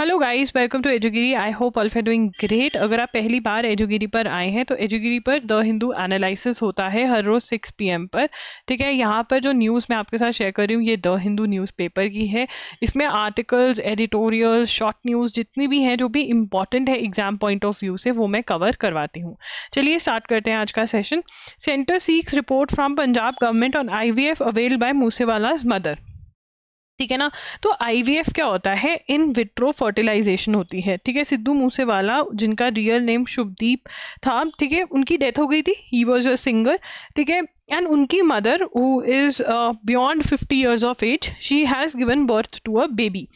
Hello guys, welcome to एजुगिरी। I hope all are doing great. अगर आप पहली बार एजुगिरी पर आए हैं तो एजुगिरी पर द हिंदू एनालिसिस होता है हर रोज 6 PM पर। ठीक है, यहाँ पर जो न्यूज़ मैं आपके साथ शेयर कर रही हूँ ये द हिंदू न्यूज़पेपर की है। इसमें आर्टिकल्स, एडिटोरियल्स, शॉर्ट न्यूज़ जितनी भी हैं जो भी इंपॉर्टेंट है एग्जाम पॉइंट ऑफ व्यू से वो मैं कवर करवाती हूँ। चलिए स्टार्ट करते हैं आज का session. Centre seeks report from Punjab government on IVF availed by मूसेवाला's मदर। ठीक है ना। तो आईवीएफ क्या होता है? इन विट्रो फर्टिलाइजेशन होती है। ठीक है, सिद्धू मूसेवाला जिनका रियल नेम शुभदीप था, ठीक है, उनकी डेथ हो गई थी। He was a singer. ठीक है, एंड उनकी mother who is beyond 50 years of age, she has given birth to a baby.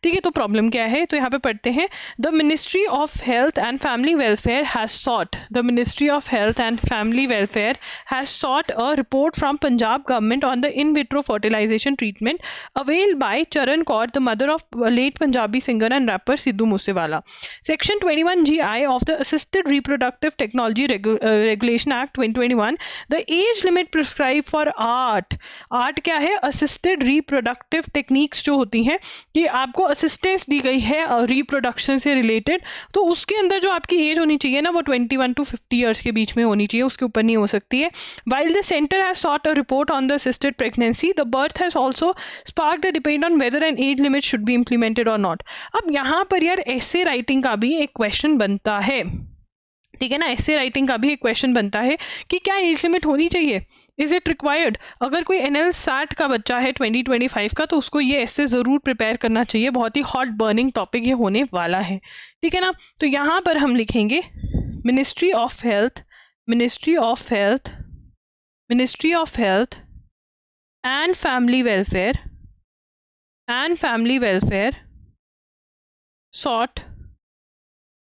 ठीक है, तो प्रॉब्लम क्या है? तो यहाँ पे पढ़ते हैं, the ministry of health and family welfare has sought the ministry of health and family welfare has sought a report from Punjab government on the in vitro fertilisation treatment availed by Charan Kaur, the mother of late Punjabi singer and rapper Sidhu Moosewala. Section 21GI of the Assisted Reproductive Technology Regulation Act 2021, the age limit prescribed for art क्या है? Assisted Reproductive Techniques जो होती हैं कि आपको assistance दी गई है reproduction से रिलेटेड, तो उसके अंदर जो आपकी एज होनी चाहिए ना वो 21 to 50 years के बीच में होनी चाहिए, उसके ऊपर नहीं हो सकती है। While the center has sought a report on the assisted pregnancy, the birth has also sparked a debate on whether an age limit should be implemented or not. अब यहाँ पर यार ऐसे राइटिंग का भी एक क्वेश्चन बनता है। ठीक है ना, ऐसे राइटिंग का भी एक क्वेश्चन बनता है कि क्या एज लिमिट होनी चाहिए? Is it required? अगर कोई NL SAT का बच्चा है 2025 का तो उसको ये ऐसे ज़रूर प्रिपेयर करना चाहिए। बहुत ही हॉट बर्निंग टॉपिक ये होने वाला है। ठीक है ना, तो यहाँ पर हम लिखेंगे ministry of health, ministry of health, ministry of health and family welfare sought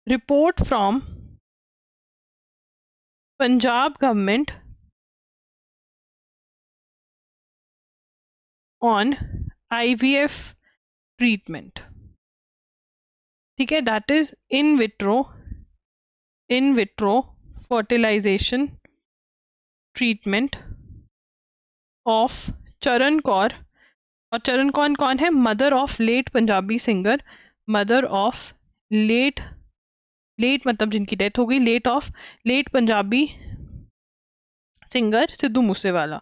report from Punjab government on IVF treatment. ठीक है, that is in vitro fertilization treatment of Charan Kaur। और चरण कौर कौन है? Mother of late Punjabi singer, mother of late मतलब जिनकी death हो गई, लेट पंजाबी सिंगर सिद्धू मूसेवाला।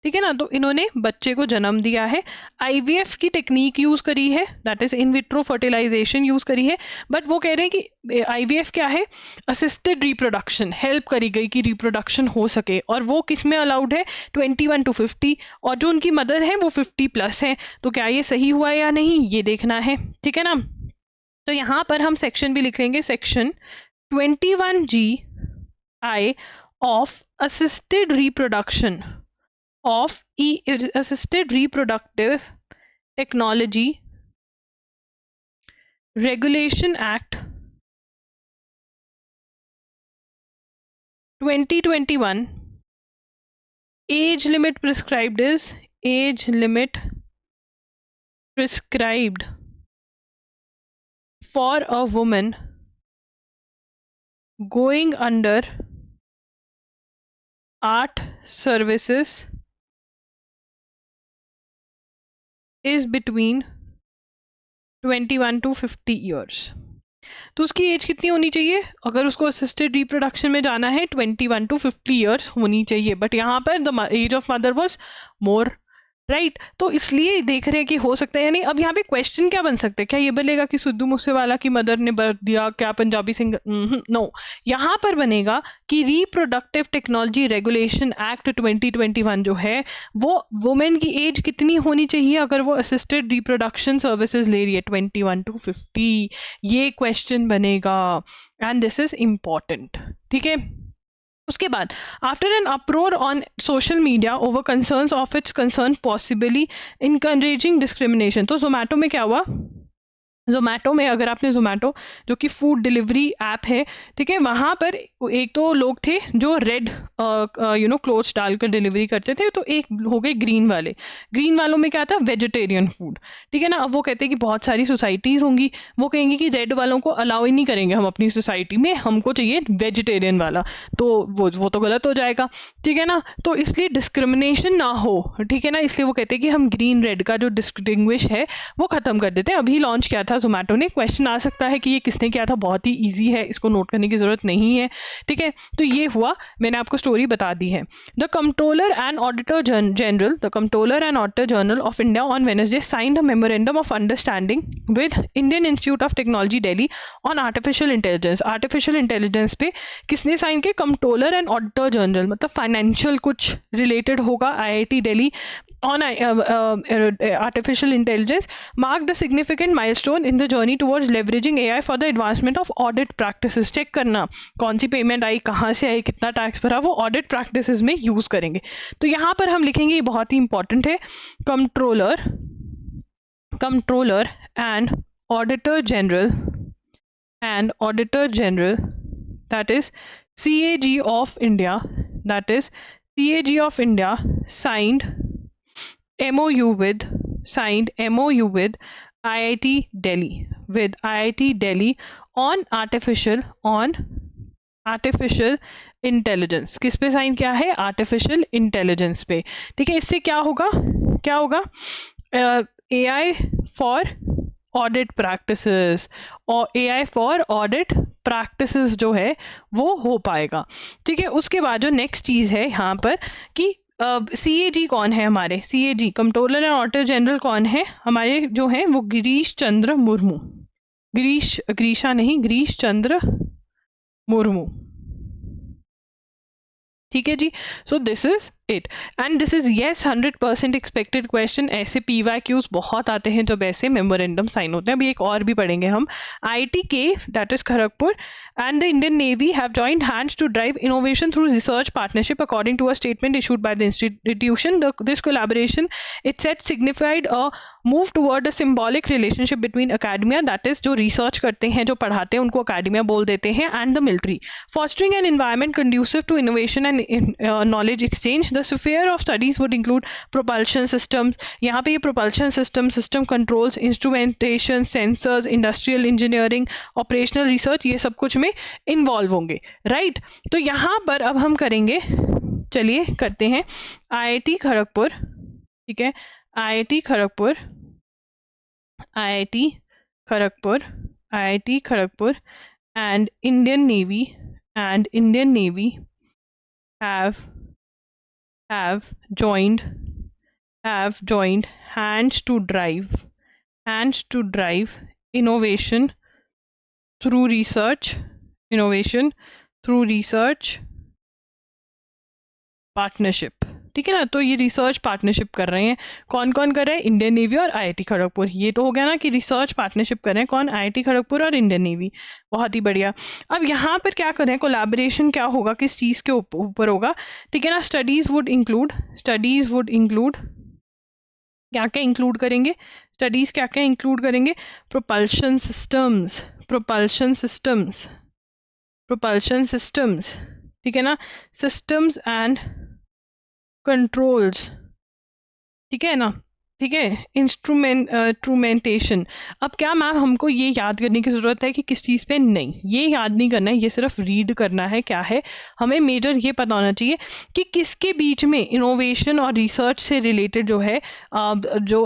ठीक है ना, तो इन्होंने बच्चे को जन्म दिया है। IVF की टेक्निक यूज करी है, that is in vitro fertilisation use करी है। बट वो कह रहे हैं कि IVF क्या है? असिस्टेड रिप्रोडक्शन, हेल्प करी गई कि रिप्रोडक्शन हो सके, और वो किस में अलाउड है? 21 to 50, और जो उनकी मदर है वो 50+ है। तो क्या ये सही हुआ या नहीं ये देखना है। ठीक है ना, तो यहाँ पर हम सेक्शन भी लिख लेंगे, section 21GI of assisted reproduction of assisted reproductive technology regulation act 2021, age limit prescribed is for a woman going under art services is between 21 to 50 years। तो उसकी एज कितनी होनी चाहिए? अगर उसको असिस्टेड रिप्रोडक्शन में जाना है 21 to 50 years होनी चाहिए। बट यहाँ पर the age of mother was more, right. तो इसलिए देख रहे हैं कि हो सकता है या नहीं। अब यहाँ पे क्वेश्चन क्या बन सकते हैं? क्या ये बनेगा कि सिद्धू मूसेवाला की मदर ने बर्थ दिया? क्या पंजाबी सिंगर? नो, यहाँ पर बनेगा कि रिप्रोडक्टिव टेक्नोलॉजी रेगुलेशन एक्ट 2021 जो है वो वुमेन की एज कितनी होनी चाहिए अगर वो असिस्टेड रिप्रोडक्शन सर्विसेज ले रही है? 21 to 50, ये क्वेश्चन बनेगा, एंड दिस इज इम्पॉर्टेंट। ठीक है, उसके बाद after an uproar on social media over concerns of its concern possibly encouraging discrimination. तो जोमेटो में क्या हुआ? जोमेटो में, अगर आपने जोमेटो जो कि फूड डिलीवरी ऐप है, ठीक है, वहाँ पर एक तो लोग थे जो रेड क्लोथ्स डालकर डिलीवरी करते थे, तो एक हो गए ग्रीन वाले। ग्रीन वालों में क्या था? Vegetarian food. ठीक है ना, अब वो कहते हैं कि बहुत सारी सोसाइटीज़ होंगी, वो कहेंगे कि रेड वालों को अलाउ ही नहीं करेंगे हम अपनी सोसाइटी में, हमको चाहिए वेजिटेरियन वाला, तो वो तो गलत हो जाएगा। ठीक है ना, तो इसलिए डिस्क्रिमिनेशन ना हो। ठीक है ना, इसलिए वो कहते हैं कि हम ग्रीन रेड का जो डिस्टिंग्विश है वो ख़त्म कर देते हैं। अभी लॉन्च किया था जोमेटो ने। क्वेश्चन आ सकता है कि ये किसने किया था, बहुत ही ईजी है, इसको नोट करने की जरूरत नहीं है, ठीक है। तो ये हुआ, मैंने आपको स्टोरी बता दी है। The controller and auditor general of India on Wednesday signed a memorandum of understanding with Indian institute of technology Delhi on artificial intelligence. Artificial intelligence पे किसने साइन किया? कंट्रोलर एंड ऑडिटर जनरल, मतलब फाइनेंशियल कुछ related होगा, IIT Delhi on artificial intelligence marked a significant milestone in the journey towards leveraging AI for the advancement of audit practices। Check करना कौन सी payment आई, कहाँ से आई, कितना टैक्स भरा, वो ऑडिट प्रैक्टिसेस में यूज करेंगे। तो यहाँ पर हम लिखेंगे, ये बहुत ही इंपॉर्टेंट है, controller and auditor general that is CAG of India signed MOU with IIT Delhi on artificial intelligence. किस पे साइन किया है? आर्टिफिशियल इंटेलिजेंस पे, ठीक है। इससे क्या होगा AI फॉर ऑडिट प्रैक्टिसेस, और AI फॉर ऑडिट प्रैक्टिसेस जो है वो हो पाएगा, ठीक है। उसके बाद जो नेक्स्ट चीज है यहाँ पर कि CAG कौन है हमारे? CAG controller and auditor general कौन है हमारे जो हैं? वो गिरीश चंद्र मुर्मू, ठीक है जी। So this is it and this is yes 100% expected question. ऐसे PYQs बहुत आते हैं जब ऐसे मेमोरेंडम साइन होते हैं। अभी एक और भी पढ़ेंगे हम। IITK that is Kharagpur and the Indian Navy have joined hands to drive innovation through research partnership according to a statement issued by the institution. This collaboration, it said, signified a move toward a symbolic relationship between academia, that is जो research करते हैं, जो पढ़ाते हैं, उनको academia बोल देते हैं, and the military, fostering an environment conducive to innovation and knowledge exchange. The sphere of studies would include propulsion systems, यहाँ पे ये propulsion system controls, instrumentation, sensors, industrial engineering, operational research, ये सब कुछ में इन्वॉल्व होंगे, राइट। तो यहां पर अब हम करेंगे, चलिए करते हैं। IIT खड़गपुर, ठीक है, IIT Kharagpur and Indian Navy have joined hands to drive innovation through research partnership, ठीक है ना। तो ये रिसर्च पार्टनरशिप कर रहे हैं, कौन कौन कर रहे हैं? इंडियन नेवी और IIT खड़गपुर। ये तो हो गया ना कि रिसर्च पार्टनरशिप कर रहे हैं कौन? IIT खड़गपुर और इंडियन नेवी, बहुत ही बढ़िया। अब यहाँ पर क्या कर रहे हैं? कोलैबोरेशन क्या होगा, किस चीज़ के ऊपर होगा, ठीक है ना। स्टडीज वुड इंक्लूड क्या क्या इंक्लूड करेंगे? स्टडीज क्या क्या इंक्लूड करेंगे? प्रोपल्शन सिस्टम्स, ठीक है ना, सिस्टम्स एंड कंट्रोल्स, ठीक है ना, ठीक है, इंस्ट्रूमेंटेशन। अब क्या मैम हमको ये याद करने की ज़रूरत है कि किस चीज़ पे? नहीं, ये याद नहीं करना है, ये सिर्फ रीड करना है। क्या है हमें मेजर ये पता होना चाहिए कि किसके बीच में इनोवेशन और रिसर्च से रिलेटेड जो है जो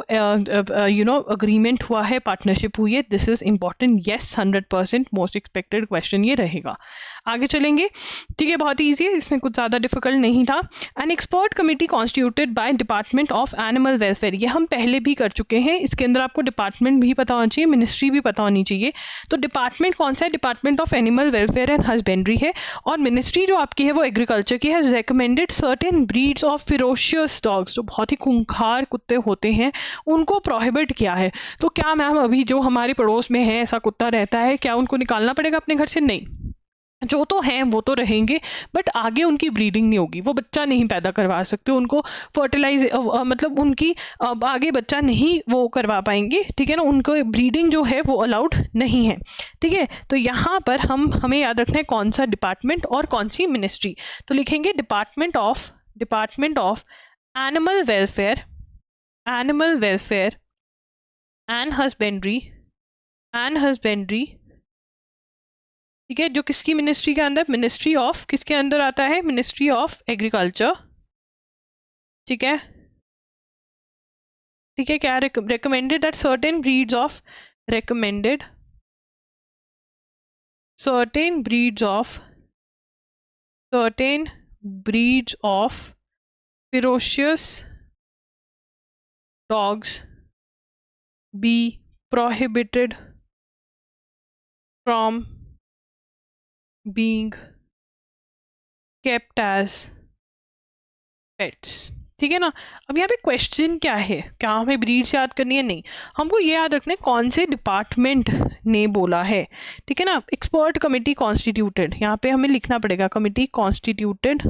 अग्रीमेंट हुआ है, पार्टनरशिप हुई है। This is important, yes 100% most expected question ये रहेगा। आगे चलेंगे, ठीक है, बहुत ईजी है, इसमें कुछ ज़्यादा डिफिकल्ट नहीं था। An expert committee constituted by department of animal welfare, ये हम पहले भी कर चुके हैं। इसके अंदर आपको डिपार्टमेंट भी पता होना चाहिए, मिनिस्ट्री भी पता होनी चाहिए। तो डिपार्टमेंट कौन सा है? Department of animal welfare and husbandry है, और मिनिस्ट्री जो आपकी है वो एग्रीकल्चर की है। Recommended certain breeds of ferocious dogs, जो बहुत ही खूंखार कुत्ते होते हैं, उनको प्रोहिबिट किया है। तो क्या मैम अभी जो हमारे पड़ोस में है ऐसा कुत्ता रहता है, क्या उनको निकालना पड़ेगा अपने घर से? नहीं, जो तो हैं वो तो रहेंगे, बट आगे उनकी ब्रीडिंग नहीं होगी, वो बच्चा नहीं पैदा करवा सकते, उनको फर्टिलाइज मतलब उनकी आगे बच्चा नहीं वो करवा पाएंगे, ठीक है ना, उनको ब्रीडिंग जो है वो अलाउड नहीं है, ठीक है। तो यहाँ पर हमें याद रखना है कौन सा डिपार्टमेंट और कौन सी मिनिस्ट्री। तो लिखेंगे department of animal welfare and husbandry, ठीक है, जो किसकी मिनिस्ट्री के अंदर? मिनिस्ट्री ऑफ, किसके अंदर आता है? मिनिस्ट्री ऑफ एग्रीकल्चर, ठीक है, ठीक है। क्या recommended that certain breeds of recommended certain breeds of ferocious dogs be prohibited from being kept as pets। ठीक है ना। अब यहाँ पे क्वेश्चन क्या है, क्या हमें ब्रीड्स याद करनी है? नहीं, हमको ये याद रखना है कौन से डिपार्टमेंट ने बोला है। ठीक है ना। एक्सपर्ट कमिटी कॉन्स्टिट्यूटेड, यहाँ पे हमें लिखना पड़ेगा कमिटी कॉन्स्टिट्यूटेड।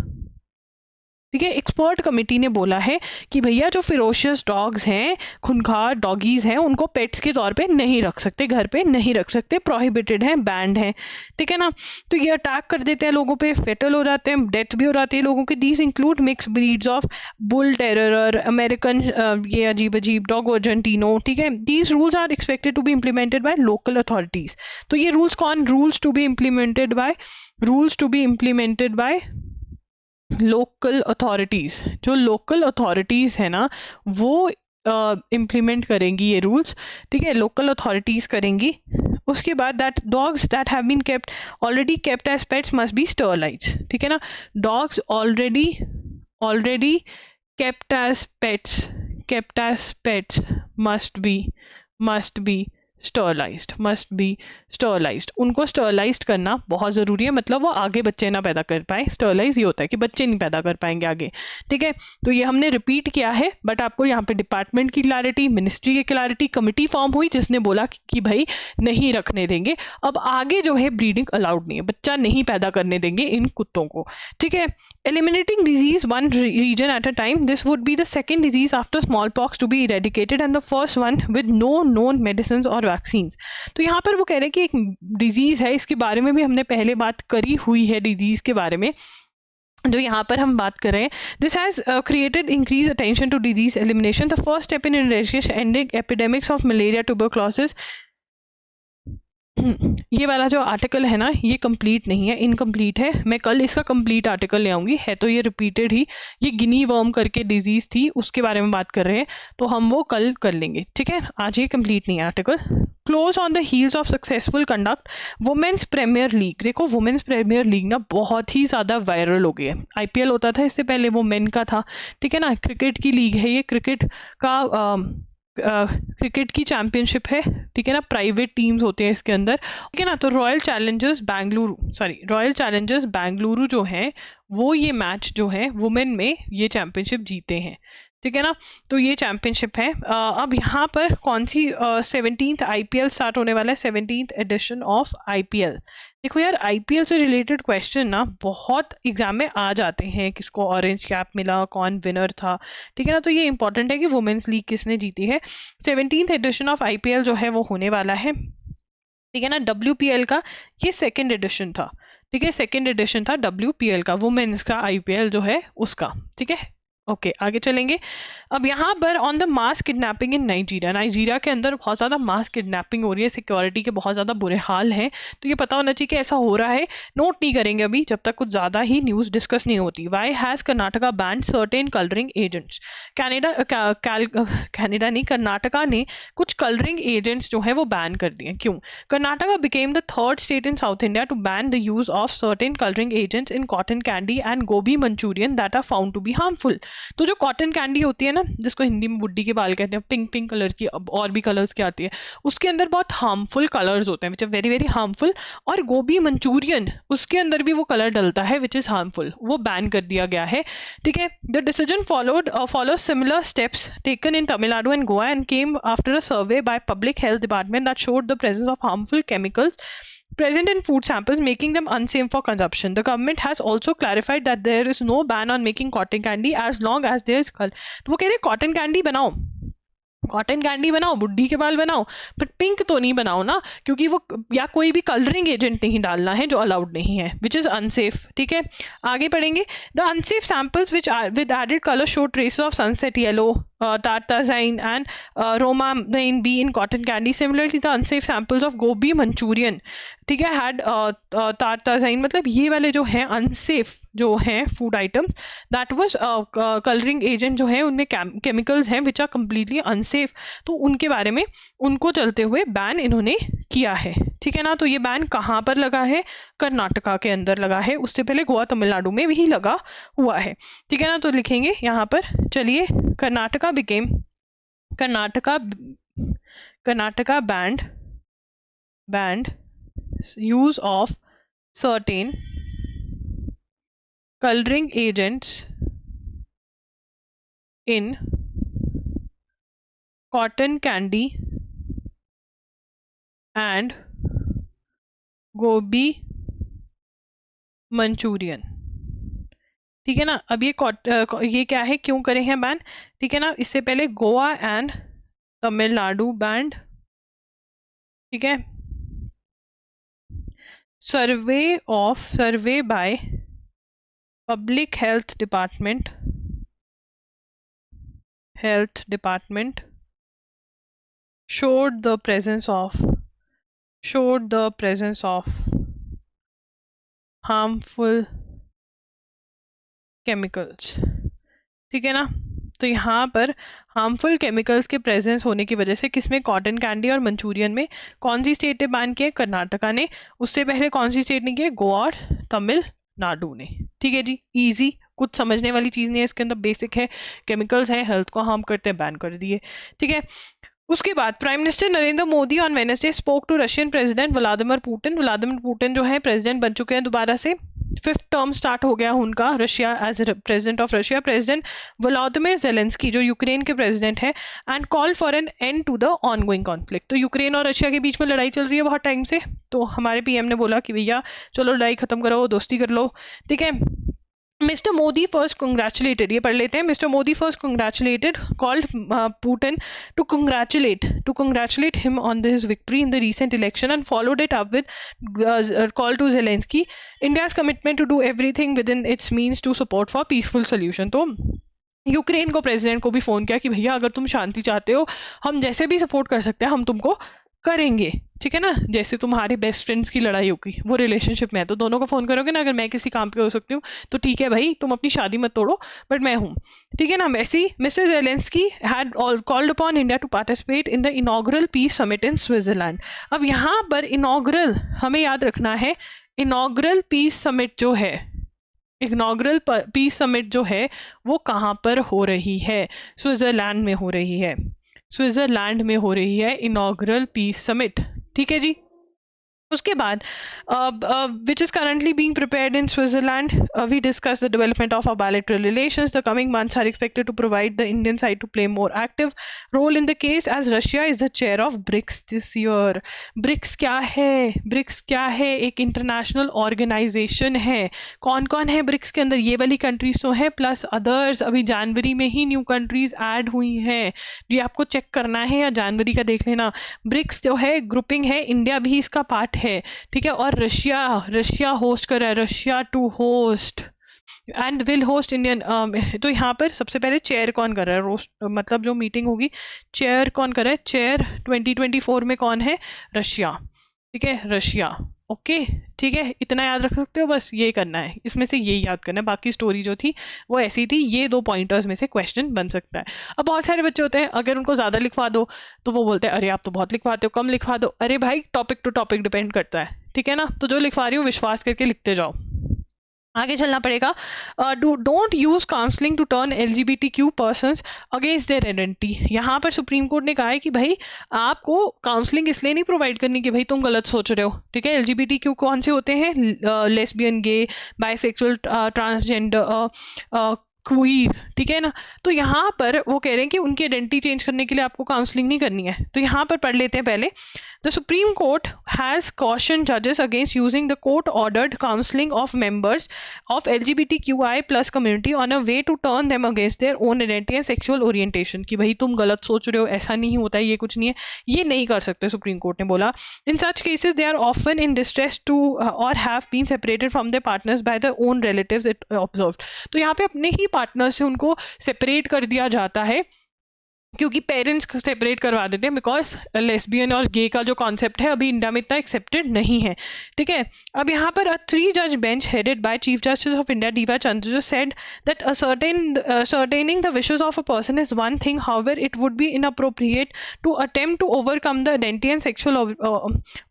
ठीक है, एक्सपर्ट कमेटी ने बोला है कि भैया जो फिरोशियस डॉग्स हैं, खूंखार डॉगीज हैं, उनको पेट्स के तौर पे नहीं रख सकते, घर पे नहीं रख सकते, प्रोहिबिटेड है, बैंड है। ठीक है ना। तो ये अटैक कर देते हैं लोगों पे, फेटल हो जाते हैं, डेथ भी हो जाती है लोगों की। These include mix breeds of bull terrier, American, ये अजीब अजीब डॉग अर्जेंटिनो। ठीक है। These rules are expected to be implemented by local authorities. तो ये रूल्स कौन, rules to be implemented by local authorities. जो लोकल अथॉरिटीज है ना, वो इम्प्लीमेंट करेंगी ये रूल्स। ठीक है, लोकल अथॉरिटीज करेंगी। उसके बाद that dogs that have been kept already kept as pets must be sterilised. ठीक है ना। Dogs already kept as pets must be sterilised. उनको स्टरलाइज्ड करना बहुत ज़रूरी है, मतलब वो आगे बच्चे ना पैदा कर पाए। स्टरलाइज ये होता है कि बच्चे नहीं पैदा कर पाएंगे आगे। ठीक है। तो ये हमने रिपीट किया है, बट आपको यहाँ पे डिपार्टमेंट की क्लैरिटी, मिनिस्ट्री की क्लैरिटी, कमिटी फॉर्म हुई जिसने बोला कि भाई नहीं रखने देंगे। अब आगे जो है ब्रीडिंग अलाउड नहीं है, बच्चा नहीं पैदा करने देंगे इन कुत्तों को। ठीक है। Eliminating disease one region at a time, this would be the second disease after small pox to be eradicated and the first one with no known medicine और वैक्सीन्स। तो यहाँ पर वो कह रहे हैं कि एक डिजीज है, इसके बारे में भी हमने पहले बात करी हुई है, डिजीज के बारे में जो यहाँ पर हम बात कर रहे हैं। This has created increase attention to disease elimination, the first step in ending epidemics of malaria, tuberculosis. ये वाला जो आर्टिकल है ना, ये कंप्लीट नहीं है, इनकम्प्लीट है। मैं कल इसका कंप्लीट आर्टिकल ले आऊँगी। है तो ये रिपीटेड ही, ये गिनी वर्म करके डिजीज़ थी, उसके बारे में बात कर रहे हैं, तो हम वो कल कर लेंगे। ठीक है, आज ये कंप्लीट नहीं है article. Close on the heels of successful conduct Women's Premier League. देखो वुमेन्स प्रीमियर लीग ना बहुत ही ज़्यादा वायरल हो गई है। IPL होता था इससे पहले, वो मेन का था। ठीक है ना। क्रिकेट की लीग है ये, क्रिकेट की चैंपियनशिप है। ठीक है ना। प्राइवेट टीम्स होते हैं इसके अंदर। ठीक है ना। तो रॉयल चैलेंजर्स बेंगलुरु जो है, वो ये मैच जो है वुमेन में ये चैंपियनशिप जीते हैं। ठीक है ना। तो ये चैंपियनशिप है। अब यहाँ पर कौन सी 17th IPL स्टार्ट होने वाला है, 17th एडिशन ऑफ IPL। देखो यार, IPL से रिलेटेड क्वेश्चन ना बहुत एग्जाम में आ जाते हैं, किसको ऑरेंज कैप मिला, कौन विनर था। ठीक है ना। तो ये इंपॉर्टेंट है कि वुमेन्स लीग किसने जीती है। 17th एडिशन ऑफ IPL जो है वो होने वाला है। ठीक है ना। WPL का ये सेकेंड एडिशन था। ठीक है, सेकेंड एडिशन था WPL का, वुमेन्स का IPL जो है उसका। ठीक है। ओके, आगे चलेंगे। अब यहाँ पर on the mass kidnapping in Nigeria के अंदर बहुत ज़्यादा मास किडनैपिंग हो रही है, सिक्योरिटी के बहुत ज़्यादा बुरे हाल हैं। तो ये पता होना चाहिए कि ऐसा हो रहा है। नोट नहीं करेंगे अभी जब तक कुछ ज़्यादा ही न्यूज़ डिस्कस नहीं होती। Why has Karnataka banned certain colouring agents. Canada नहीं, कर्नाटका ने कुछ कलरिंग एजेंट्स जो है वो बैन कर दिए। क्यों? Karnataka became the third state in south India to ban the use of certain colouring agents in cotton candy and gobi manchurian that are found to be harmful. तो जो कॉटन कैंडी होती है ना, जिसको हिंदी में बुड्ढी के बाल कहते हैं, पिंक पिंक कलर की, अब और भी कलर्स की आती है, उसके अंदर बहुत हार्मफुल कलर्स होते हैं which are very very harmful. और गोभी मंचूरियन, उसके अंदर भी वो कलर डलता है विच इज हार्मफुल, वो बैन कर दिया गया है। ठीक है। The decision follow similar steps taken in Tamil Nadu and Goa and came after a survey by public health department that showed the presence of harmful chemicals present in food samples, making them unsafe for consumption. The government has also clarified that there is no ban on making cotton candy as long as there is color. तो वो कह रहे cotton candy बनाओ, cotton candy बनाओ, बुड्ढी के बाल बनाओ, बट पिंक तो नहीं बनाओ ना, क्योंकि वो या कोई भी कलरिंग एजेंट नहीं डालना है जो अलाउड नहीं है, विच इज अनसेफ। ठीक है। आगे पढ़ेंगे। The unsafe samples which with added colour show traces of sunset yellow, tartazine and Romaine B in cotton candy. Similarly, the unsafe samples of gobi Manchurian, ठीक है, had tartazine, मतलब ये वाले जो हैं अनसेफ जो हैं food items, that was colouring agent जो है उनमें केमिकल्स हैं विच आर कम्प्लीटली अनसेफ, तो उनके बारे में उनको चलते हुए बैन इन्होंने किया है, ठीक है ना। तो ये बैन कहाँ पर लगा है? कर्नाटका के अंदर लगा है, उससे पहले गोवा तमिलनाडु में भी लगा हुआ है, ठीक है ना। तो लिखेंगे यहाँ पर, चलिए, Karnataka became Karnataka band use of certain coloring agents in cotton candy and gobi Manchurian, ठीक है ना। अब ये क्या है, क्यों करे हैं बैन, ठीक है ना। इससे पहले गोवा एंड तमिलनाडु बैंड, ठीक है। Survey by public health department showed the presence of harmful chemicals, ठीक है ना। तो यहाँ पर हार्मफुल केमिकल्स के प्रेजेंस होने की वजह से किसमें, कॉटन कैंडी और मंचूरियन में, कौन सी स्टेट ने बैन किया? कर्नाटका ने। उससे पहले कौन सी स्टेट ने किया? गोवा और तमिलनाडु ने, ठीक है जी। इजी, कुछ समझने वाली चीज नहीं है इसके अंदर, बेसिक है, केमिकल्स हैं, हेल्थ को हार्म करते हैं, बैन कर दिए, ठीक है। उसके बाद prime minister Narendra Modi on Wednesday spoke to Russian president Vladimir Putin जो है प्रेसिडेंट बन चुके हैं दोबारा से, 5th टर्म स्टार्ट हो गया उनका Russia as president of Russia. President Vladimir Zelensky जो यूक्रेन के प्रेसिडेंट है, and call for an end to the ongoing conflict. तो यूक्रेन और रशिया के बीच में लड़ाई चल रही है बहुत टाइम से, तो हमारे पीएम ने बोला कि भैया चलो लड़ाई खत्म करो, दोस्ती कर लो, ठीक है। Mr. Modi first congratulated, ये पढ़ लेते हैं। Mr. Modi first congratulated, called Putin to congratulate him on his victory in the recent election, and followed it up with call to Zelensky, India's commitment to do everything within its means to support for peaceful solution। तो Ukraine को president को भी phone किया कि भैया अगर तुम शांति चाहते हो, हम जैसे भी सपोर्ट कर सकते हैं हम तुमको करेंगे, ठीक है ना। जैसे तुम्हारे बेस्ट फ्रेंड्स की लड़ाई होगी, वो रिलेशनशिप में है तो दोनों को फोन करोगे ना, अगर मैं किसी काम पे हो सकती हूँ तो ठीक है भाई, तुम अपनी शादी मत तोड़ो बट मैं हूँ, ठीक है ना। वैसे ही mister Zelensky had called upon India to participate in the inaugural peace summit in Switzerland. अब यहाँ पर इनॉग्रल हमें याद रखना है, इनॉग्रल पीस समिट जो है, इनॉग्रल पीस समिट जो है वो कहाँ पर हो रही है? स्विट्जरलैंड में हो रही है, स्विट्जरलैंड में हो रही है इनॉग्रल पीस समिट, ठीक है जी। उसके बाद which is currently being prepared in Switzerland, we discussed the development of our bilateral relations. The coming months are expected to provide the Indian side to play more active role in the case, as Russia is the chair of BRICS this year. BRICS क्या है? BRICS क्या है? एक international organisation है। कौन कौन है BRICS के अंदर? ये वाली कंट्रीज तो है, प्लस अदर्स अभी जनवरी में ही न्यू कंट्रीज ऐड हुई हैं, ये आपको चेक करना है या जनवरी का देख लेना। BRICS जो है ग्रुपिंग है, इंडिया भी इसका पार्ट है, ठीक है। और रशिया होस्ट कर रहा है, Russia to host and will host Indian. तो यहाँ पर सबसे पहले चेयर कौन कर रहा है, रोस्ट मतलब जो मीटिंग होगी चेयर कौन कर रहा है? चेयर 2024 में कौन है? रशिया, ठीक है, रशिया, ओके, ठीक है। इतना याद रख सकते हो, बस ये करना है, इसमें से यही याद करना है, बाकी स्टोरी जो थी वो ऐसी थी। ये 2 पॉइंटर्स में से क्वेश्चन बन सकता है। अब बहुत सारे बच्चे होते हैं, अगर उनको ज़्यादा लिखवा दो तो वो बोलते हैं अरे आप तो बहुत लिखवाते हो, कम लिखवा दो। अरे भाई टॉपिक टू टॉपिक डिपेंड करता है, ठीक है ना। तो जो लिखवा रही हूँ विश्वास करके लिखते जाओ, आगे चलना पड़ेगा। Don't use counselling to turn LGBTQ persons against their identity. यहाँ पर सुप्रीम कोर्ट ने कहा है कि भाई आपको काउंसलिंग इसलिए नहीं प्रोवाइड करनी कि भाई तुम गलत सोच रहे हो, ठीक है। LGBTQ कौन से होते हैं? लेस्बियन, गे, बाइसेक्सुअल, ट्रांसजेंडर, क्वीर, ठीक है ना। तो यहाँ पर वो कह रहे हैं कि उनकी आइडेंटिटी चेंज करने के लिए आपको काउंसलिंग नहीं करनी है। तो यहाँ पर पढ़ लेते हैं पहले। The Supreme Court has cautioned judges against using the court-ordered counseling of members of LGBTQI+ community on a way to turn them against their own identity and sexual orientation। कि भाई तुम गलत सोच रहे हो, ऐसा नहीं होता है, ये कुछ नहीं है, ये नहीं कर सकते, सुप्रीम कोर्ट ने बोला। In such cases they are often in distress to or have been separated from their partners by their own relatives, it observed। तो यहाँ पे अपने ही पार्टनर से उनको सेपरेट कर दिया जाता है क्योंकि पेरेंट्स सेपरेट करवा देते हैं, बिकॉज लेस्बियन और गे का जो कॉन्सेप्ट है अभी इंडिया में इतना एक्सेप्टेड नहीं है, ठीक है। अब यहाँ पर अ 3 जज bench headed by chief justice of India D Y Chandrachud said that ascertaining the wishes of a person is one thing, however it would be inappropriate to attempt to overcome the identity and sexual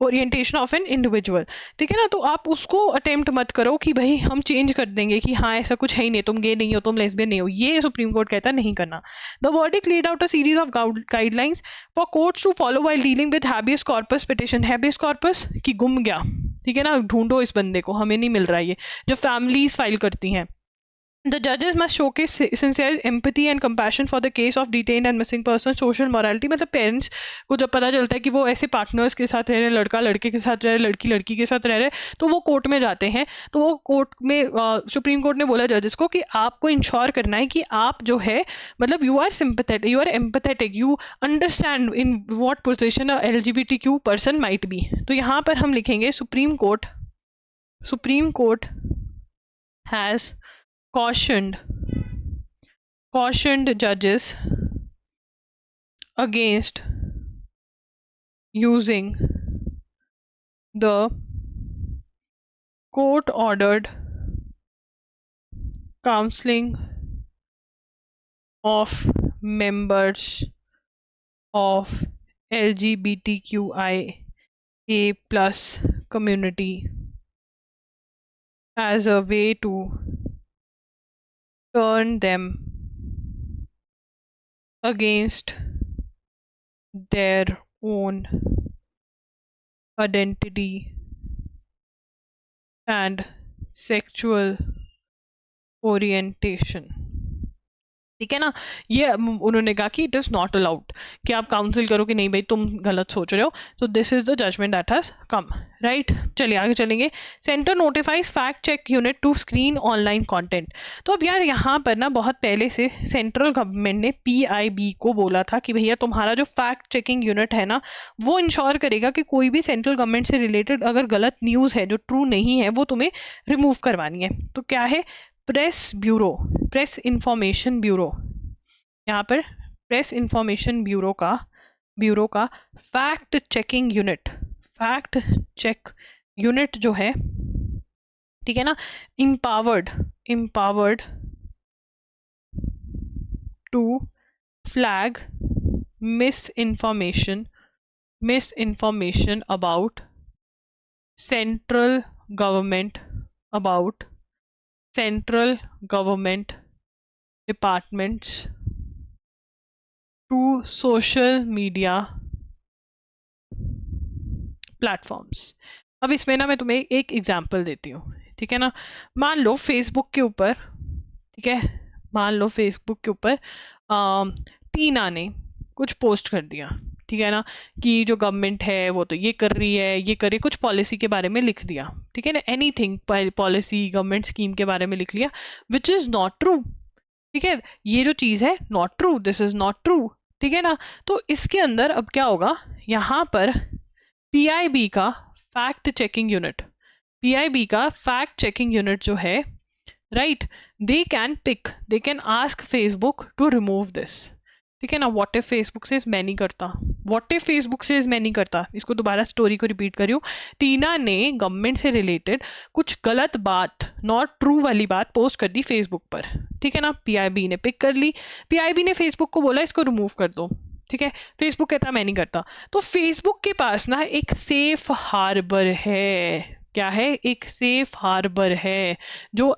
orientation of an individual, ठीक है ना। तो आप उसको attempt मत करो कि भाई हम चेंज कर देंगे कि हाँ ऐसा कुछ है ही नहीं, तुम गे नहीं हो, तुम लेस्बियन नहीं हो, ये सुप्रीम कोर्ट कहता नहीं करना। The verdict laid out a series of guidelines for courts to follow while dealing with habeas corpus petition। habeas corpus कि गुम गया, ठीक है ना, ढूंढो इस बंदे को, हमें नहीं मिल रहा है, ये जो फैमिलीज फाइल करती हैं। The judges must showcase sincere empathy and compassion for the case of detained and missing person, social morality। मतलब पेरेंट्स को जब पता चलता है कि वो ऐसे पार्टनर्स के साथ रह रहे, लड़का लड़के के साथ रह रहे, लड़की लड़की के साथ रह रहे, तो वो कोर्ट में जाते हैं। तो वो कोर्ट में सुप्रीम कोर्ट ने बोला जजेस को कि आपको इंश्योर करना है कि आप जो है मतलब you are sympathetic, you are empathetic, you understand in what position a LGBTQ person might be. तो यहाँ पर हम लिखेंगे supreme court has cautioned judges against using the court-ordered counseling of members of LGBTQIA+ community as a way to turn them against their own identity and sexual orientation, ठीक है ना। ये उन्होंने कहा कि इट इज नॉट अलाउड कि आप council करो कि नहीं भाई तुम गलत सोच रहे हो। तो this is the judgment that has come, right. चलिए आगे चलेंगे। Centre notifies fact check unit to screen online content. तो अब यार यहाँ पर ना बहुत पहले से सेंट्रल गवर्नमेंट ने PIB को बोला था कि भैया तुम्हारा जो फैक्ट चेकिंग यूनिट है ना वो इंश्योर करेगा कि कोई भी सेंट्रल गवर्नमेंट से रिलेटेड अगर गलत न्यूज़ है जो ट्रू नहीं है वो तुम्हें रिमूव करवानी है। तो क्या है, प्रेस इंफॉर्मेशन ब्यूरो। यहाँ पर प्रेस इंफॉर्मेशन ब्यूरो का फैक्ट चेकिंग यूनिट जो है, ठीक है ना, empowered to flag misinformation about central government departments to social media platforms। अब इसमें ना मैं तुम्हें एक एग्जांपल देती हूँ, ठीक है ना। मान लो फेसबुक के ऊपर टीना ने कुछ पोस्ट कर दिया, ठीक है ना, कि जो गवर्नमेंट है वो तो ये कर रही है, ये करे, कुछ पॉलिसी के बारे में लिख दिया, ठीक है ना, एनीथिंग पॉलिसी गवर्नमेंट स्कीम के बारे में लिख लिया, विच इज नॉट ट्रू, ठीक है। ये जो चीज है not true, this is not true, ठीक है ना। तो इसके अंदर अब क्या होगा, यहाँ पर PIB का फैक्ट चेकिंग यूनिट जो है, right, they can ask Facebook to remove this, ठीक है ना। व्हाट इफ फेसबुक से मैं नहीं करता, इसको दोबारा स्टोरी को रिपीट कर रही हूँ। टीना ने गवर्नमेंट से रिलेटेड कुछ गलत बात, नॉट ट्रू वाली बात पोस्ट कर दी फेसबुक पर, ठीक है ना। PIB ने पिक कर ली, PIB ने फेसबुक को बोला इसको रिमूव कर दो, ठीक है। फेसबुक कहता मैं नहीं करता। तो फेसबुक के पास ना एक सेफ हार्बर है, क्या है, एक सेफ हार्बर है जो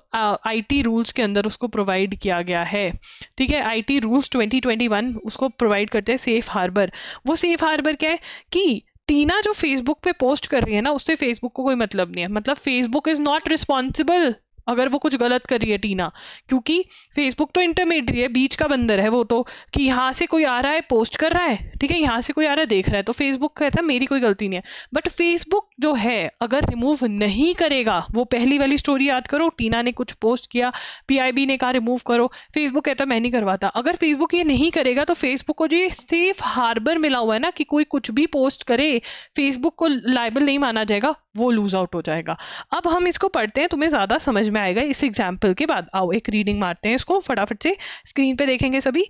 IT रूल्स के अंदर उसको प्रोवाइड किया गया है, ठीक है। IT रूल्स 2021 उसको प्रोवाइड करते हैं सेफ हार्बर। वो सेफ हार्बर क्या है कि टीना जो फेसबुक पे पोस्ट कर रही है ना उससे फेसबुक को कोई मतलब नहीं है, मतलब फेसबुक इज नॉट रिस्पॉन्सिबल अगर वो कुछ गलत कर रही है टीना, क्योंकि फेसबुक तो इंटरमीडिएट है, बीच का बंदर है वो, तो कि यहाँ से कोई आ रहा है पोस्ट कर रहा है, ठीक है, यहाँ से कोई आ रहा है देख रहा है, तो फेसबुक कहता है मेरी कोई गलती नहीं है। बट फेसबुक जो है अगर रिमूव नहीं करेगा, वो पहली वाली स्टोरी याद करो, टीना ने कुछ पोस्ट किया, PIB ने कहा रिमूव करो, फेसबुक कहता मैं नहीं करवाता। अगर फेसबुक ये नहीं करेगा तो फेसबुक को जो ये सेफ हार्बर मिला हुआ है ना कि कोई कुछ भी पोस्ट करे फेसबुक को लायबल नहीं माना जाएगा, वो लूज आउट हो जाएगा। अब हम इसको पढ़ते हैं, तुम्हें ज्यादा समझ में आएगा इस एग्जाम्पल के बाद। आओ एक रीडिंग मारते हैं इसको फटाफट से, स्क्रीन पे देखेंगे सभी।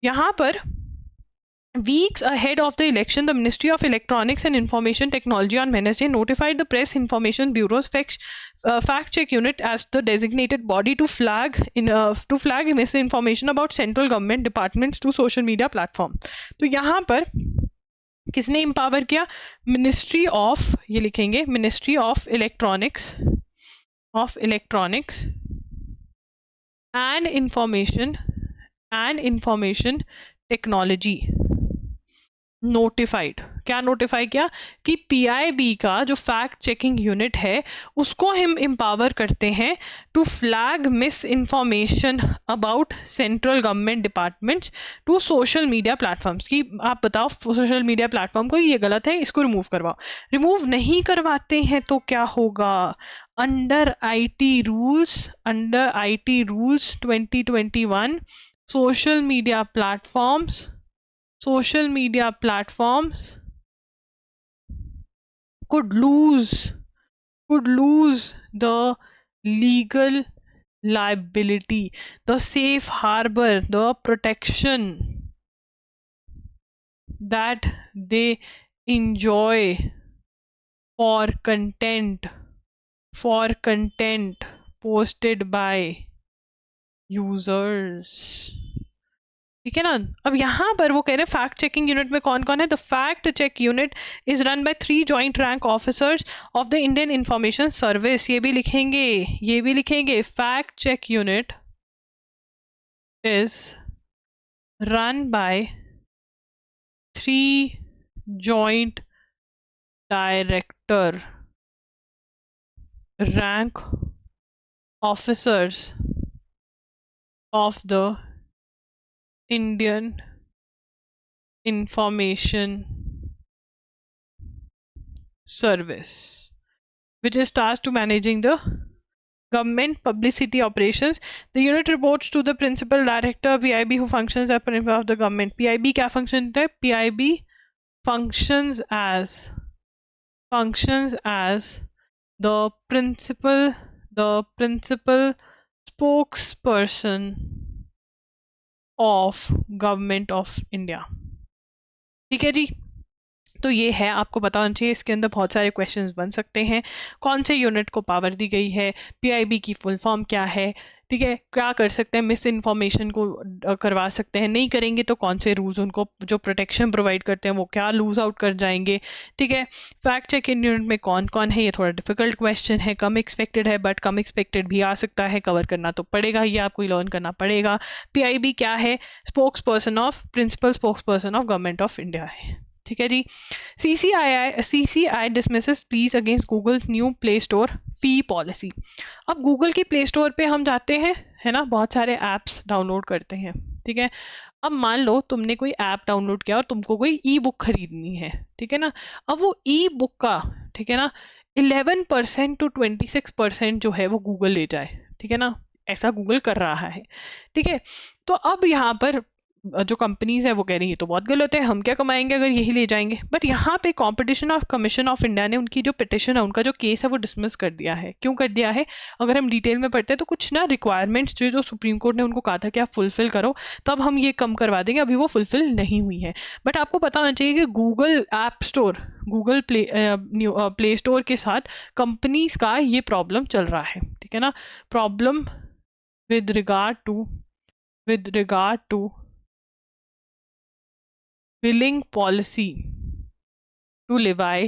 यहाँ पर Weeks ahead of the election, the Ministry of Electronics and Information Technology on Wednesday notified the Press Information Bureau's fact check unit as the designated body to flag misinformation about central government departments to social media platform. तो यहाँ पर किसने empower किया? Ministry of, ये लिखेंगे, Ministry of Electronics and Information Technology notified, क्या notify किया कि पीआईबी का जो फैक्ट चेकिंग यूनिट है उसको हम एम्पावर करते हैं to flag misinformation about central government departments to social media platforms की आप बताओ रूरल मीडिया प्लेटफॉर्म को ये गलत है, इसको रिमूव करवाओ। रिमूव नहीं करवाते हैं तो क्या होगा? Under IT rules 2021 social media platforms could lose the legal liability, the safe harbor, the protection that they enjoy for content posted by users। ठीक है ना। अब यहाँ पर वो कह रहे हैं फैक्ट चेकिंग यूनिट में कौन कौन है? The fact check unit is run by 3 joint rank officers of the Indian Information Service. ये भी लिखेंगे fact check unit is run by 3 joint director rank officers of the Indian Information Service, which is tasked to managing the government publicity operations. The unit reports to the principal director PIB who functions as principal of the government. PIB क्या function है? PIB functions as the principal spokesperson of government of India. ठीक है जी, तो ये है, आपको पता होना चाहिए। इसके अंदर बहुत सारे क्वेश्चंस बन सकते हैं। कौन से यूनिट को पावर दी गई है, पीआईबी की फुल फॉर्म क्या है, ठीक है, क्या कर सकते हैं, मिस इन्फॉर्मेशन को करवा सकते हैं, नहीं करेंगे तो कौन से रूल्स उनको जो प्रोटेक्शन प्रोवाइड करते हैं वो क्या लूज आउट कर जाएंगे। ठीक है, फैक्ट चेक यूनिट में कौन कौन है, ये थोड़ा डिफिकल्ट क्वेश्चन है, कम एक्सपेक्टेड है, बट कम एक्सपेक्टेड भी आ सकता है, कवर करना तो पड़ेगा, ये आपको लर्न करना पड़ेगा। पीआईबी क्या है? Principal spokesperson of government of India है। ठीक है जी। CCI dismisses pleas against Google new play store fee policy. अब गूगल की प्ले स्टोर पे हम जाते हैं, है ना, बहुत सारे ऐप्स डाउनलोड करते हैं। ठीक है, अब मान लो तुमने कोई ऐप डाउनलोड किया और तुमको कोई ई बुक खरीदनी है, ठीक है ना। अब वो ई बुक का, ठीक है ना, 11% to 26% जो है वो गूगल ले जाए, ठीक है ना, ऐसा गूगल कर रहा है। ठीक है, तो अब यहाँ पर जो कंपनीज है वो कह रही है तो बहुत गलत है, हम क्या कमाएंगे अगर यही ले जाएंगे। बट यहाँ पे competition of commission of India ने उनकी जो पिटिशन है, उनका जो केस है वो डिसमिस कर दिया है। क्यों कर दिया है? अगर हम डिटेल में पढ़ते हैं तो कुछ ना रिक्वायरमेंट्स जो सुप्रीम कोर्ट ने उनको कहा था कि आप फुलफिल करो तब हम ये कम करवा देंगे, अभी वो फुलफिल नहीं हुई है। बट आपको पता होना चाहिए कि Google app store, Google play store के साथ कंपनीज का ये प्रॉब्लम चल रहा है। ठीक है ना, problem with regard to billing policy to levy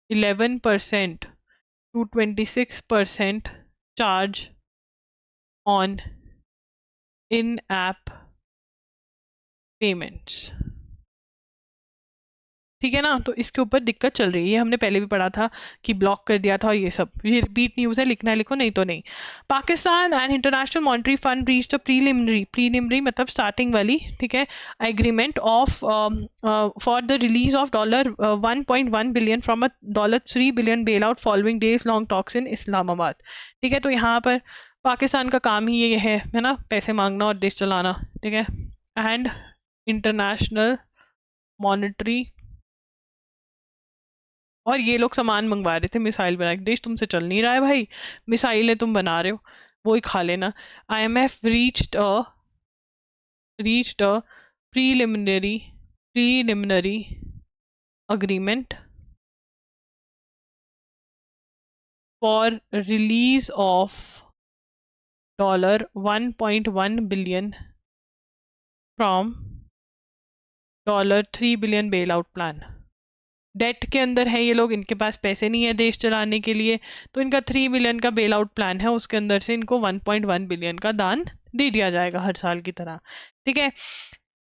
11% to 26% charge on in-app payments। ठीक है ना, तो इसके ऊपर दिक्कत चल रही है। हमने पहले भी पढ़ा था कि ब्लॉक कर दिया था और ये सब, ये रिपीट न्यूज़ है, लिखना है लिखो, नहीं तो नहीं। Pakistan and international monetary fund reach the preliminary मतलब स्टार्टिंग वाली, ठीक है, agreement of for the release of $1.1 billion from a $3 billion bail out following days long talks in Islamabad. ठीक है, तो यहाँ पर पाकिस्तान का काम ही ये है ना, पैसे मांगना और देश चलाना। ठीक है, एंड इंटरनेशनल मॉनेटरी, और ये लोग सामान मंगवा रहे थे, मिसाइल बना के। देश तुमसे चल नहीं रहा है भाई, मिसाइलें तुम बना रहे हो, वो ही खा लेना। IMF reached a preliminary agreement for release of $1.1 billion from $3 billion bailout plan। Date के अंदर है ये लोग, इनके पास पैसे नहीं है देश चलाने के लिए, तो इनका 3 बिलियन का बेल आउट प्लान है, उसके अंदर से इनको 1.1 बिलियन का दान दे दिया जाएगा हर साल की तरह। ठीक है।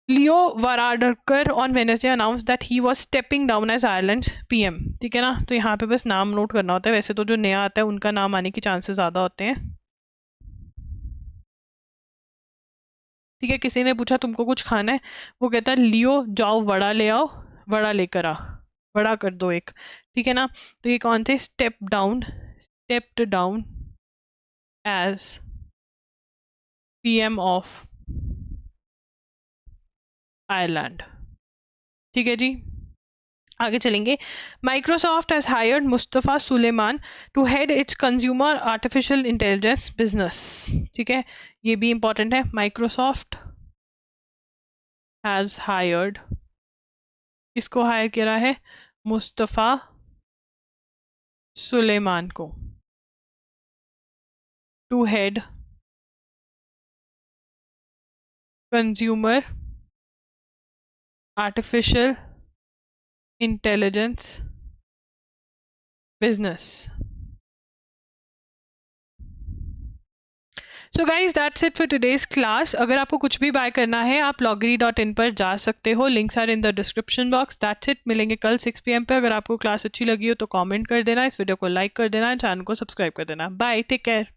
Leo Varadkar on Wednesday announce that he was stepping down as Ireland PM. ठीक है ना, तो यहाँ पे बस नाम नोट करना होता है, वैसे तो जो नया आता है उनका नाम आने के चांसेस ज्यादा होते हैं। ठीक है, किसी ने पूछा तुमको कुछ खाना है, वो कहता है लियो जाओ वड़ा ले आओ, वड़ा लेकर आ, वड़ा कर दो एक। ठीक है ना, तो ये कौन थे? Stepped down as PM of Ireland. ठीक है जी, आगे चलेंगे। Microsoft has hired Mustafa Suleyman to head its consumer artificial intelligence business. ठीक है, ये भी इंपॉर्टेंट है। माइक्रोसॉफ्ट हैज हायर्ड, किसको हायर किया है? मुस्तफा सुलेमान को, to head consumer artificial intelligence business. So guys that's it for today's class. अगर आपको कुछ भी बाय करना है आप loggery.in पर जा सकते हो, links are in the description box. That's it, मिलेंगे कल 6 PM पे। अगर आपको क्लास अच्छी लगी हो तो कमेंट कर देना, इस वीडियो को लाइक कर देना, चैनल को सब्सक्राइब कर देना। Bye, take care.